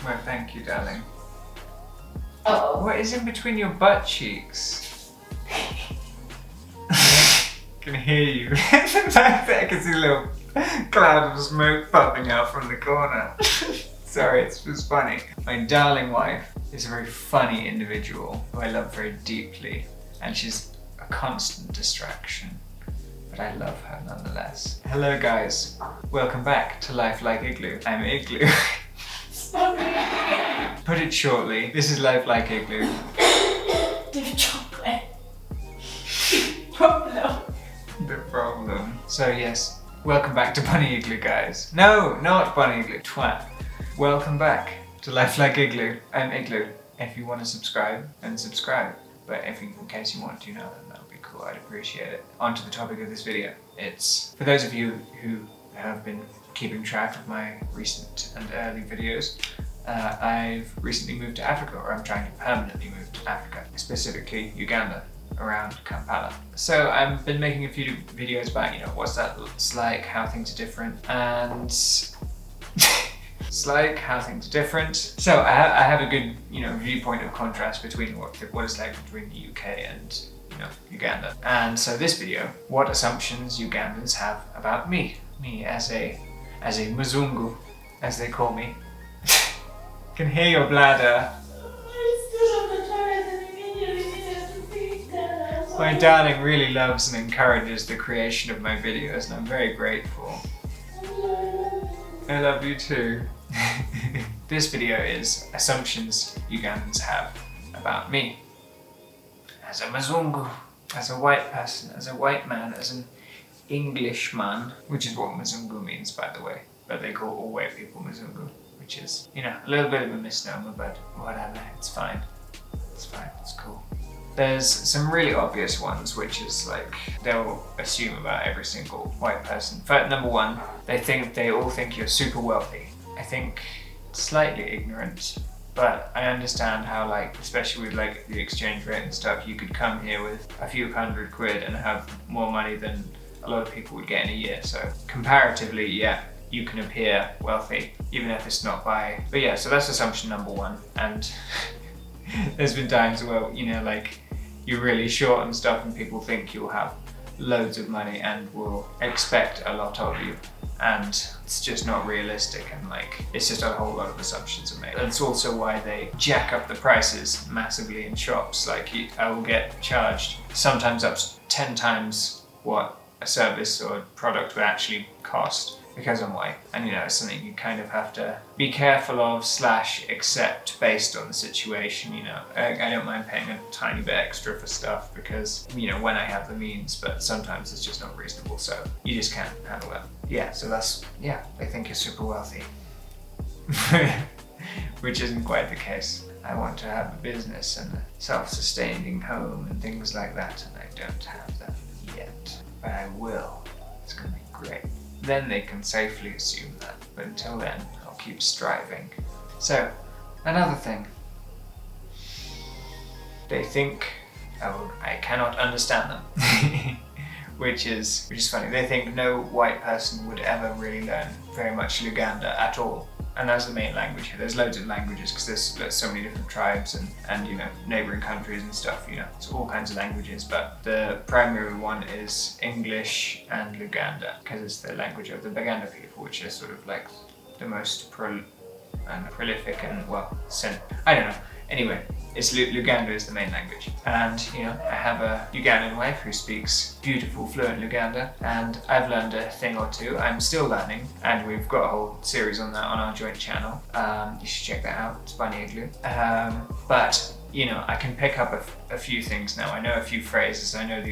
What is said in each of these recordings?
Well, thank you, darling. Oh. What is in between your butt cheeks? Can hear you. I can see a little cloud of smoke popping out from the corner. Sorry, it was funny. My darling wife is a very funny individual who I love very deeply, and she's a constant distraction, but I love her nonetheless. Hello guys, welcome back to Life Like Igloo. I'm Igloo. Put it shortly, this is Life Like Igloo. The chocolate. Problem. The problem. So yes, welcome back to Bunny Igloo, guys. No, not Bunny Igloo, twat. Welcome back to Life Like Igloo. I'm Igloo. If you want to subscribe, then subscribe. But if in case you want to now, then that would be cool. I'd appreciate it. On to the topic of this video. It's for those of you who have been keeping track of my recent and early videos. I've recently moved to Africa, or I'm trying to permanently move to Africa, specifically Uganda, around Kampala. So I've been making a few videos about, what's that looks like, how things are different, and it's like how things are different. So I have a good, viewpoint of contrast between what it's like between the UK and, Uganda. And so this video, what assumptions Ugandans have about me as a Muzungu, as they call me. Can hear your bladder. My darling really loves and encourages the creation of my videos, and I'm very grateful. I love you too. This video is assumptions Ugandans have about me. As a Muzungu, as a white person, as a white man, as an Englishman, which is what Muzungu means, by the way. But they call all white people Muzungu, which is, a little bit of a misnomer, but whatever, it's fine. It's fine, it's cool. There's some really obvious ones, which is like, they'll assume about every single white person. Fact number one, they all think you're super wealthy. I think slightly ignorant, but I understand how, especially with the exchange rate and stuff, you could come here with a few £100 and have more money than a lot of people would get in a year. So comparatively, yeah, you can appear wealthy, even if it's not by. But yeah, so that's assumption number one. And there's been times where, you're really short and stuff and people think you'll have loads of money and will expect a lot of you. And it's just not realistic, and it's just a whole lot of assumptions are made. That's also why they jack up the prices massively in shops. I will get charged sometimes up to 10 times what a service or product would actually cost because I'm white. And it's something you kind of have to be careful of / accept based on the situation. I don't mind paying a tiny bit extra for stuff because, when I have the means, but sometimes it's just not reasonable, so you just can't handle it. Yeah, so they think you're super wealthy. Which isn't quite the case. I want to have a business and a self-sustaining home and things like that, and I don't have that yet. But I will. It's gonna be great. Then they can safely assume that. But until then, I'll keep striving. So, another thing. They think I cannot understand them. which is funny. They think no white person would ever really learn very much Luganda at all. And that's the main language here. There's loads of languages because there's so many different tribes and neighboring countries and stuff, it's all kinds of languages, but the primary one is English and Luganda because it's the language of the Baganda people, which is sort of the most prolific and I don't know. Anyway, Luganda is the main language. And, I have a Ugandan wife who speaks beautiful, fluent Luganda, and I've learned a thing or two. I'm still learning, and we've got a whole series on that on our joint channel. You should check that out, it's Bunny Igloo. But, I can pick up a few things now. I know a few phrases, I know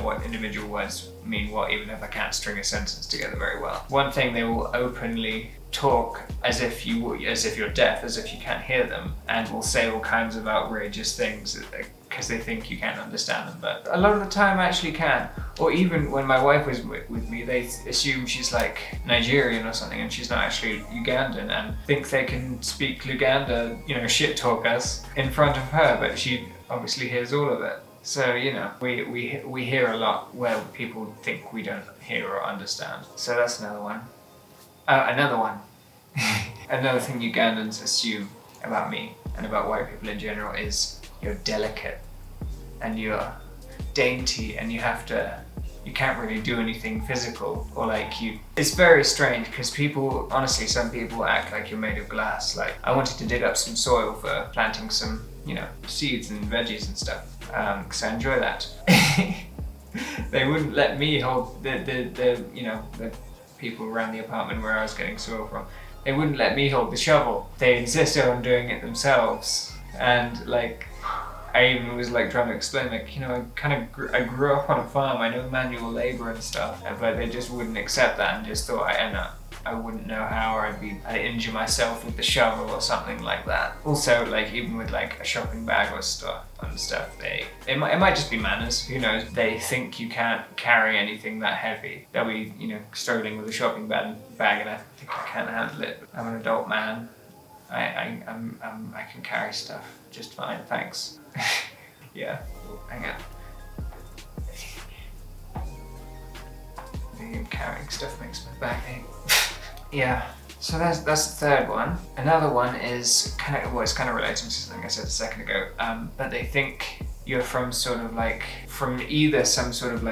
what individual words mean what, even if I can't string a sentence together very well. One thing, they will openly talk as if you're deaf, as if you can't hear them, and will say all kinds of outrageous things because they think you can't understand them. But a lot of the time I actually can. Or even when my wife was with me, they assume she's Nigerian or something, and she's not actually Ugandan, and think they can speak Luganda, shit talk us in front of her, but she obviously hears all of it. So, we hear a lot where people think we don't hear or understand. So that's another one. Another one. Another thing Ugandans assume about me and about white people in general is you're delicate and you're dainty and you can't really do anything physical or it's very strange because people, honestly, some people act like you're made of glass. Like I wanted to dig up some soil for planting some, seeds and veggies and stuff because I enjoy that. They wouldn't let me hold the people around the apartment where I was getting soil from. They wouldn't let me hold the shovel. They insisted on doing it themselves. And I even was trying to explain, I grew up on a farm. I know manual labor and stuff, but they just wouldn't accept that and just thought I wouldn't know how, or I'd injure myself with the shovel or something like that. Also, even with a shopping bag or stuff, it might just be manners. Who knows? They think you can't carry anything that heavy. They'll be struggling with a shopping bag, and I think I can't handle it. I'm an adult man. I can carry stuff just fine, thanks. Yeah, hang on. Carrying stuff makes my back ache. Yeah, so that's the third one. Another one is it's kind of relating to something I said a second ago. But they think you're from from either some sort of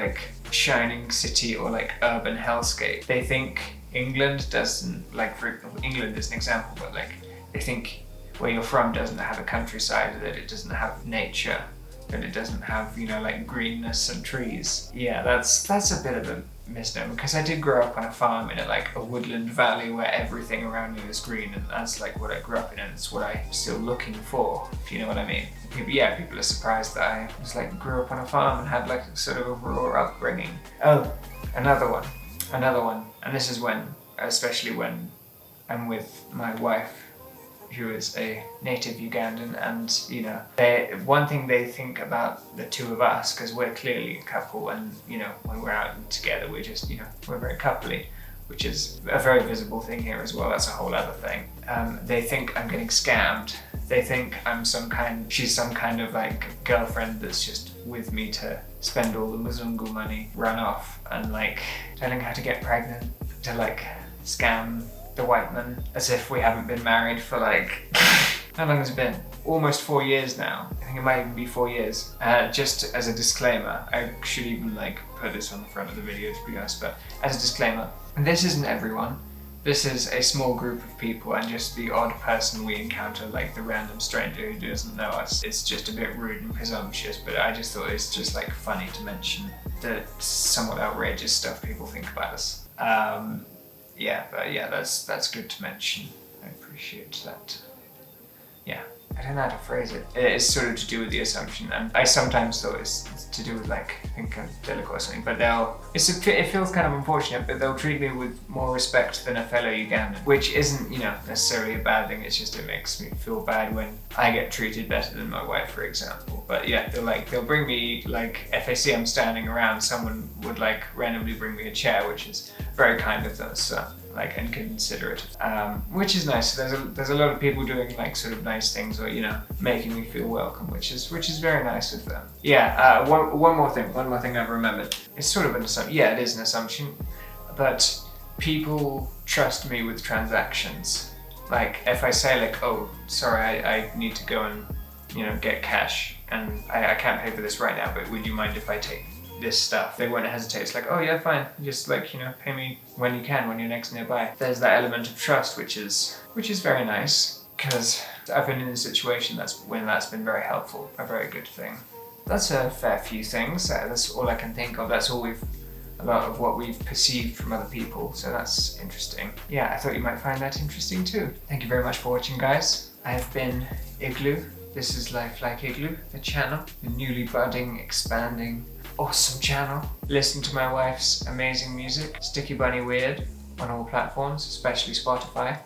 shining city or urban hellscape. They think England doesn't, for England is an example, but they think where you're from doesn't have a countryside, that it doesn't have nature, that it doesn't have, greenness and trees. Yeah, that's a bit of a misnomer, because I did grow up on a farm in a woodland valley where everything around me was green, and that's what I grew up in, and it's what I'm still looking for, if you know what I mean. People are surprised that I was grew up on a farm and had sort of a rural upbringing. Oh, another one, and this is especially when I'm with my wife, who is a native Ugandan, and one thing they think about the two of us, because we're clearly a couple, and when we're out together we're just we're very coupley, which is a very visible thing here as well. That's a whole other thing. They think I'm getting scammed. They think she's some kind of girlfriend that's just with me to spend all the Muzungu money, run off, and telling her to get pregnant, to scam the white man, as if we haven't been married for how long has it been? Almost 4 years now. I think it might even be 4 years. Just as a disclaimer, I should even put this on the front of the video to be honest, but as a disclaimer, this isn't everyone. This is a small group of people, and just the odd person we encounter, the random stranger who doesn't know us. It's just a bit rude and presumptuous, but I just thought it's just funny to mention the somewhat outrageous stuff people think about us. That's good to mention. I appreciate that. Yeah, I don't know how to phrase it. It's sort of to do with the assumption, and I sometimes thought it's to do with I think I'm delicate or something, but it feels kind of unfortunate, but they'll treat me with more respect than a fellow Ugandan, which isn't, necessarily a bad thing. It's just, it makes me feel bad when I get treated better than my wife, for example. But yeah, they'll bring me, if I see I'm standing around, someone would randomly bring me a chair, which is very kind of them, so and considerate, which is nice. There's a lot of people doing sort of nice things, or making me feel welcome, which is very nice of them. Yeah, one more thing I've remembered. It's sort of an assumption. Yeah, it is an assumption, but people trust me with transactions. If I say oh, sorry, I need to go and get cash, and I can't pay for this right now, but would you mind if I take this stuff? They won't hesitate. It's oh yeah, fine, just pay me when you can, when you're next nearby. There's that element of trust, which is very nice, because I've been in a situation that's been very helpful, a very good thing. That's a fair few things. That's all I can think of. That's all a lot of what we've perceived from other people, so that's interesting. Yeah, I thought you might find that interesting too. Thank you very much for watching, guys. I have been Igloo. This is Life Like Igloo, the channel, the newly budding, expanding, awesome channel. Listen to my wife's amazing music, Sticky Bunny Weird, on all platforms, especially Spotify.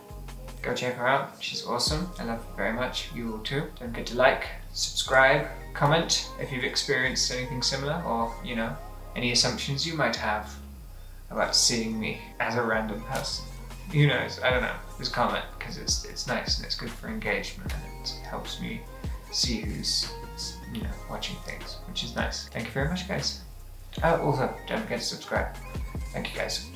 Go check her out, she's awesome. I love her very much, you will too. Don't forget to subscribe, comment if you've experienced anything similar, or any assumptions you might have about seeing me as a random person. Who knows, I don't know. Just comment, because it's nice and it's good for engagement, and it helps me see who's watching things, which is nice. Thank you very much, guys. Also, don't forget to subscribe. Thank you, guys.